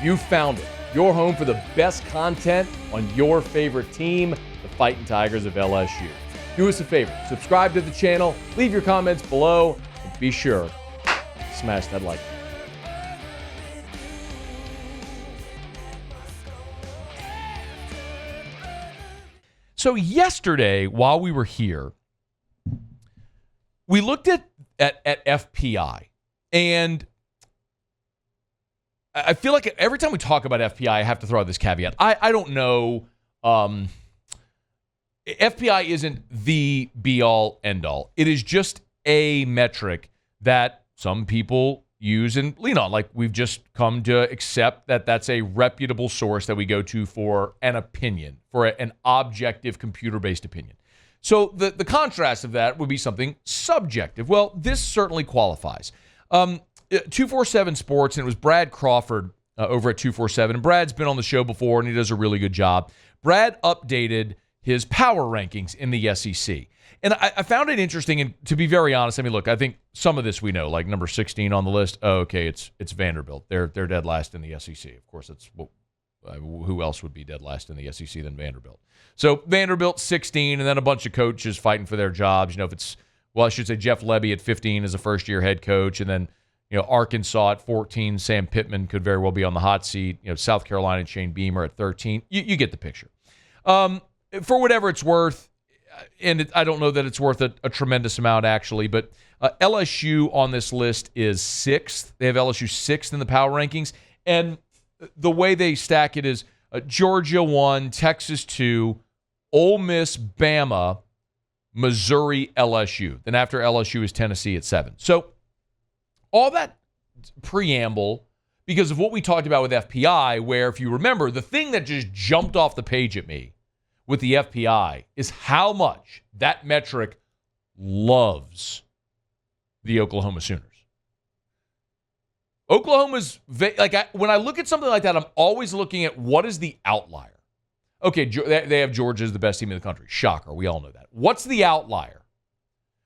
You found it. Your home for the best content on your favorite team, the Fighting Tigers of LSU. Do us a favor, subscribe to the channel, leave your comments below, and be sure to smash that like button. So yesterday, while we were here, we looked at FPI, and I feel like every time we talk about FPI, I have to throw out this caveat. I don't know. FPI isn't the be-all, end-all. It is just a metric that some people use and lean on. Like, we've just come to accept that that's a reputable source that we go to for an opinion, for an objective computer-based opinion. So the contrast of that would be something subjective. Well, this certainly qualifies. 247 Sports, and it was Brad Crawford over at 247. And Brad's been on the show before, and he does a really good job. Brad updated his power rankings in the SEC. And I found it interesting, and to be very honest, I mean, look, I think some of this we know, like number 16 on the list. Oh, okay, it's Vanderbilt. They're dead last in the SEC. Of course, that's who else would be dead last in the SEC than Vanderbilt? So Vanderbilt 16, and then a bunch of coaches fighting for their jobs. You know, if it's, well, I should say Jeff Lebby at 15 as a first-year head coach, and then, you know, Arkansas at 14, Sam Pittman could very well be on the hot seat. You know, South Carolina and Shane Beamer at 13. You get the picture. For whatever it's worth, and I don't know that it's worth a tremendous amount, actually, but LSU on this list is 6th. They have LSU 6th in the power rankings. And the way they stack it is Georgia 1, Texas 2, Ole Miss, Bama, Missouri, LSU. Then after LSU is Tennessee at 7. So all that preamble, because of what we talked about with FPI, where, if you remember, the thing that just jumped off the page at me with the FPI is how much that metric loves the Oklahoma Sooners. Oklahoma's, when I look at something like that, I'm always looking at what is the outlier. Okay, they have Georgia as the best team in the country. Shocker, we all know that. What's the outlier?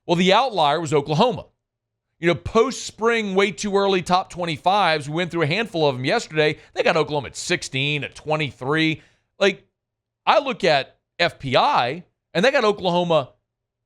Well, the outlier was Oklahoma. You know, post-spring, way too early top 25s, we went through a handful of them yesterday. They got Oklahoma at 16, at 23. Like, I look at FPI, and they got Oklahoma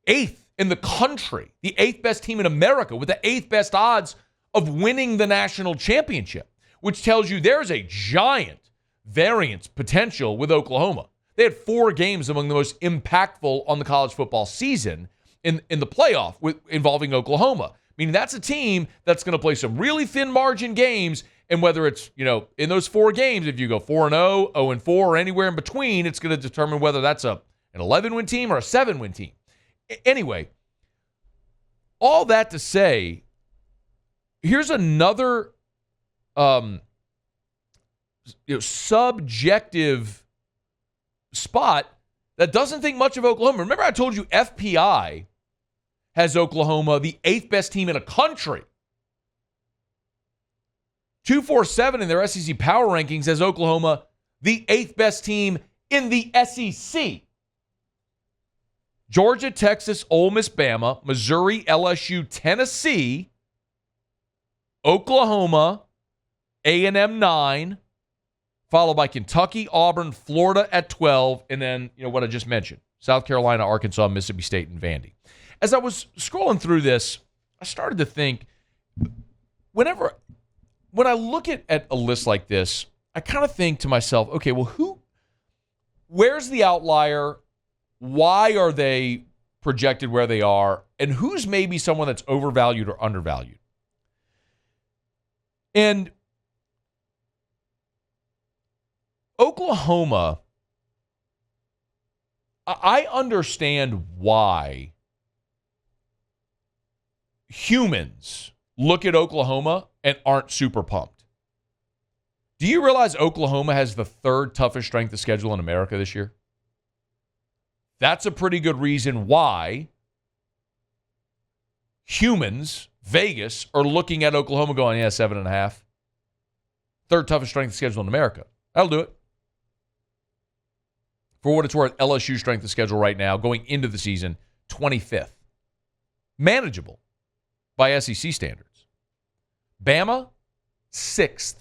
8th in the country, the 8th best team in America, with the 8th best odds of winning the national championship, which tells you there's a giant variance potential with Oklahoma. They had 4 games among the most impactful on the college football season in the playoff involving Oklahoma. Meaning that's a team that's going to play some really thin margin games, and whether it's, you know, in those 4 games, if you go 4-0, 0-4, or anywhere in between, it's going to determine whether that's an 11-win team or a 7-win team. Anyway, all that to say, here's another subjective spot that doesn't think much of Oklahoma. Remember, I told you FPI has Oklahoma the 8th best team in a country. 247 in their SEC power rankings has Oklahoma the 8th best team in the SEC. Georgia, Texas, Ole Miss, Bama, Missouri, LSU, Tennessee, Oklahoma, A&M 9, followed by Kentucky, Auburn, Florida at 12, and then, you know, what I just mentioned, South Carolina, Arkansas, Mississippi State, and Vandy. As I was scrolling through this, I started to think, when I look at a list like this, I kind of think to myself, okay, well, where's the outlier? Why are they projected where they are? And who's maybe someone that's overvalued or undervalued? And Oklahoma, I understand why humans look at Oklahoma and aren't super pumped. Do you realize Oklahoma has the 3rd toughest strength of schedule in America this year? That's a pretty good reason why humans, Vegas, are looking at Oklahoma going, yeah, 7.5. 3rd toughest strength of schedule in America. That'll do it. For what it's worth, LSU strength of schedule right now, going into the season, 25th. Manageable by SEC standards. Bama, 6th.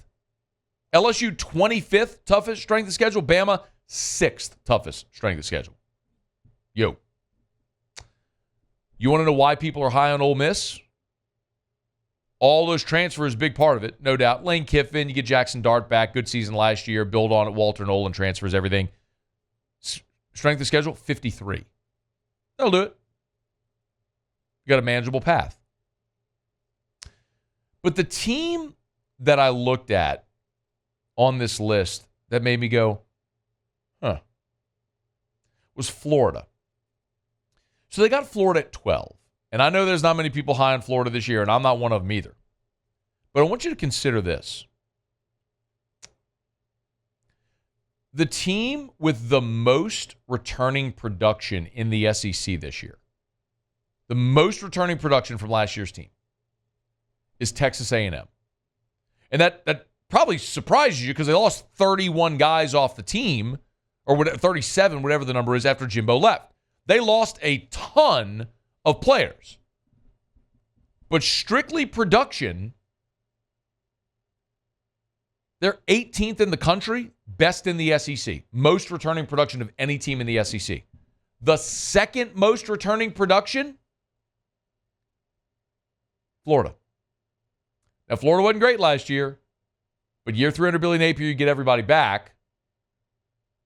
LSU 25th toughest strength of schedule. Bama 6th toughest strength of schedule. Yo. You want to know why people are high on Ole Miss? All those transfers, big part of it, no doubt. Lane Kiffin, you get Jackson Dart back, good season last year. Build on it. Walter Nolan transfers, everything. Strength of schedule, 53. They'll do it. You got a manageable path. But the team that I looked at on this list that made me go, was Florida. So they got Florida at 12. And I know there's not many people high on Florida this year, and I'm not one of them either. But I want you to consider this. The team with the most returning production in the SEC this year, the most returning production from last year's team, is Texas A&M. And that probably surprises you because they lost 31 guys off the team, or whatever, 37, whatever the number is, after Jimbo left. They lost a ton of players. But strictly production, they're 18th in the country, best in the SEC. Most returning production of any team in the SEC. The second most returning production, Florida. Now, Florida wasn't great last year, but year 3 under Billy Napier, you get everybody back.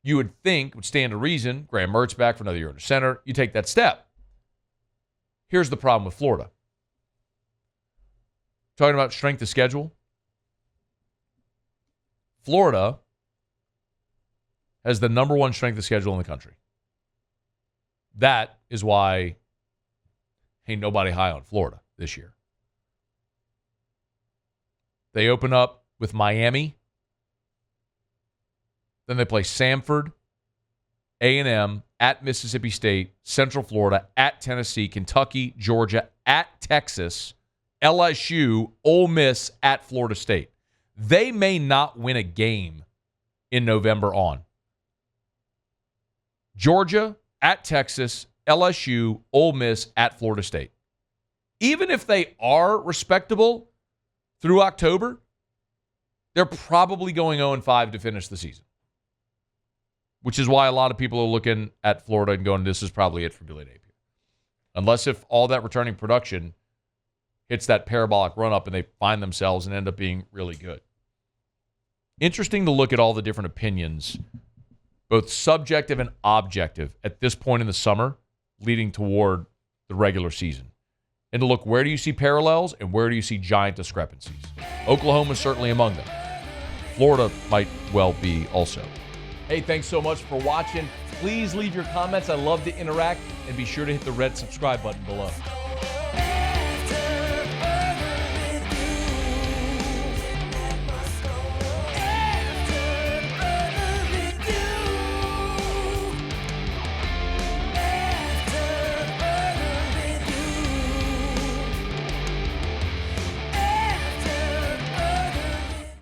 You would think, would stand to reason, Graham Mertz back for another year under center, you take that step. Here's the problem with Florida. Talking about strength of schedule. Florida has the number 1 strength of schedule in the country. That is why ain't nobody high on Florida this year. They open up with Miami. Then they play Samford, A&M, at Mississippi State, Central Florida, at Tennessee, Kentucky, Georgia, at Texas, LSU, Ole Miss, at Florida State. They may not win a game in November on. Georgia, at Texas, LSU, Ole Miss, at Florida State. Even if they are respectable through October, they're probably going 0-5 to finish the season. Which is why a lot of people are looking at Florida and going, this is probably it for Billy Napier. Unless if all that returning production hits that parabolic run-up and they find themselves and end up being really good. Interesting to look at all the different opinions, both subjective and objective, at this point in the summer, leading toward the regular season. And to look, where do you see parallels and where do you see giant discrepancies? Oklahoma is certainly among them. Florida might well be also. Hey, thanks so much for watching. Please leave your comments. I love to interact. And be sure to hit the red subscribe button below.